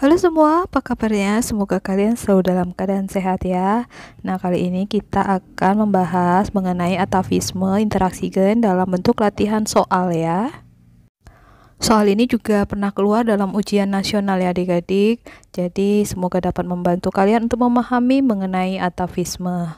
Halo semua, apa kabarnya? Semoga kalian selalu dalam keadaan sehat ya. Nah, kali ini kita akan membahas mengenai atavisme interaksi gen dalam bentuk latihan soal ya. Soal ini juga pernah keluar dalam ujian nasional ya adik-adik. Jadi semoga dapat membantu kalian untuk memahami mengenai atavisme.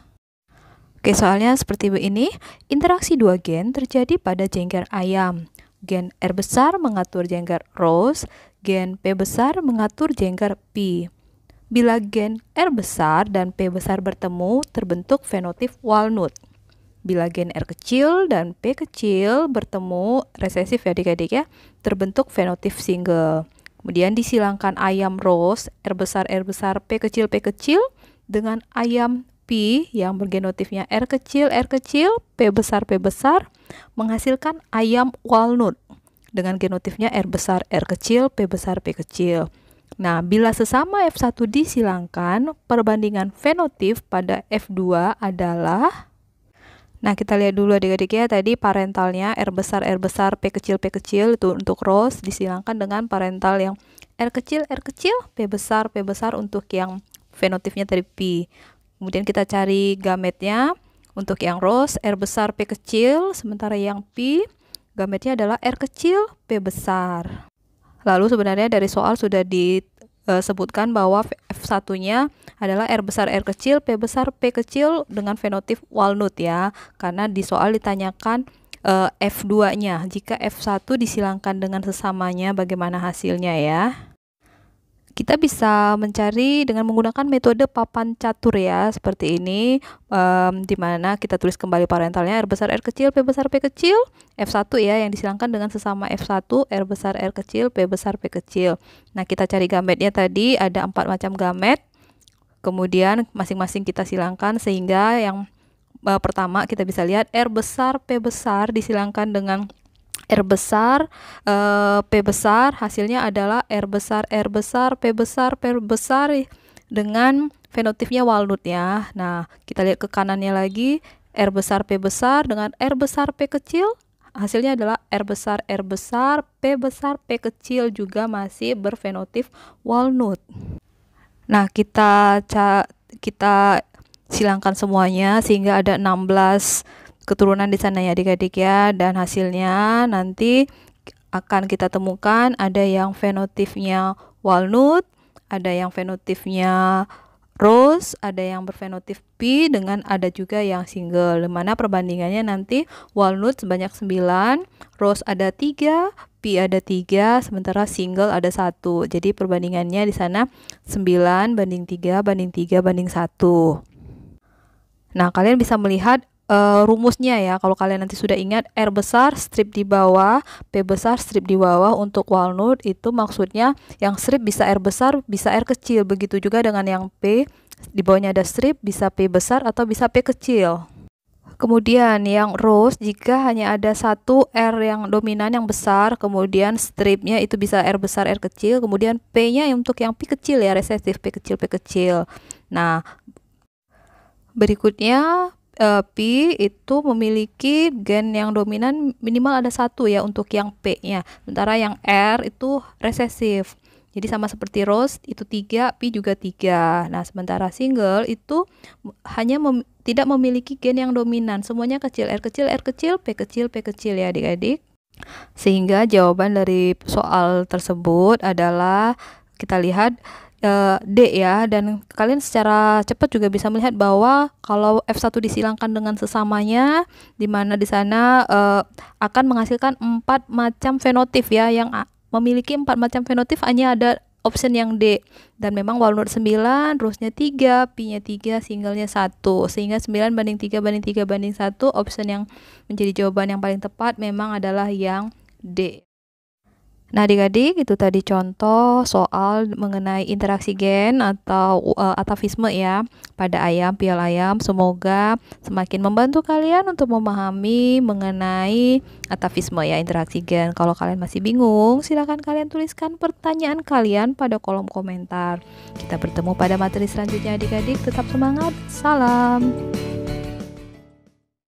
Oke, soalnya seperti ini. Interaksi dua gen terjadi pada jengger ayam. Gen R besar mengatur jengger rose, gen P besar mengatur jengger P. Bila gen R besar dan P besar bertemu, terbentuk fenotip walnut. Bila gen R kecil dan P kecil bertemu, resesif ya adik-adik ya, terbentuk fenotip single. Kemudian disilangkan ayam rose, R besar, P kecil, dengan ayam P yang bergenotipnya R kecil, P besar, menghasilkan ayam walnut dengan genotipnya R besar, R kecil, P besar, P kecil. Nah, bila sesama F1 disilangkan, perbandingan fenotip pada F2 adalah, nah kita lihat dulu adik-adik ya, tadi parentalnya R besar, P kecil itu untuk rose disilangkan dengan parental yang R kecil, P besar untuk yang fenotipnya tadi P. Kemudian kita cari gametnya untuk yang rose R besar P kecil, sementara yang P gametnya adalah R kecil P besar. Lalu sebenarnya dari soal sudah disebutkan bahwa F1-nya adalah R besar R kecil P besar P kecil dengan fenotip walnut ya, karena di soal ditanyakan F2-nya. Jika F1 disilangkan dengan sesamanya bagaimana hasilnya ya. Kita bisa mencari dengan menggunakan metode papan catur ya, seperti ini, di mana kita tulis kembali parentalnya R besar R kecil, P besar P kecil, F1 ya yang disilangkan dengan sesama F1, R besar R kecil, P besar P kecil. Nah, kita cari gametnya tadi, ada 4 macam gamet, kemudian masing-masing kita silangkan sehingga yang pertama kita bisa lihat R besar P besar disilangkan dengan R besar, P besar, hasilnya adalah R besar, P besar, dengan fenotipnya walnut ya. Nah, kita lihat ke kanannya lagi, R besar, P besar dengan R besar, P kecil, hasilnya adalah R besar, P besar, P kecil juga masih berfenotip walnut. Nah, kita silangkan semuanya sehingga ada 16 keturunan di sana ya adik-adik ya, dan hasilnya nanti akan kita temukan ada yang fenotipnya walnut, ada yang fenotipnya rose, ada yang berfenotip P, dengan ada juga yang single, dimana perbandingannya nanti walnut sebanyak 9, rose ada 3, P ada 3, sementara single ada 1. Jadi perbandingannya di sana 9 banding 3 banding 3 banding 1. Nah, kalian bisa melihat rumusnya ya, kalau kalian nanti sudah ingat R besar strip di bawah, P besar strip di bawah untuk walnut, itu maksudnya yang strip bisa R besar bisa R kecil, begitu juga dengan yang P di bawahnya ada strip bisa P besar atau bisa P kecil. Kemudian yang rose jika hanya ada satu R yang dominan yang besar, kemudian stripnya itu bisa R besar R kecil, kemudian P-nya untuk yang P kecil ya, resesif P kecil. Nah, berikutnya P itu memiliki gen yang dominan minimal ada 1 ya untuk yang P-nya. Sementara yang R itu resesif. Jadi sama seperti rose itu 3, P juga 3. Nah, sementara single itu hanya tidak memiliki gen yang dominan. Semuanya kecil, R kecil, P kecil ya adik-adik. Sehingga jawaban dari soal tersebut adalah kita lihat D ya, dan kalian secara cepat juga bisa melihat bahwa kalau F1 disilangkan dengan sesamanya, di mana di sana akan menghasilkan 4 macam fenotip ya, yang memiliki 4 macam fenotip hanya ada option yang D, dan memang walnut 9, rose-nya 3, P-nya 3, single-nya 1, sehingga 9 banding 3 banding 3 banding 1, option yang menjadi jawaban yang paling tepat memang adalah yang D. Nah, adik-adik, itu tadi contoh soal mengenai interaksi gen atau atavisme ya pada ayam, pial ayam. Semoga semakin membantu kalian untuk memahami mengenai atavisme ya, interaksi gen. Kalau kalian masih bingung, silakan kalian tuliskan pertanyaan kalian pada kolom komentar. Kita bertemu pada materi selanjutnya adik-adik. Tetap semangat. Salam.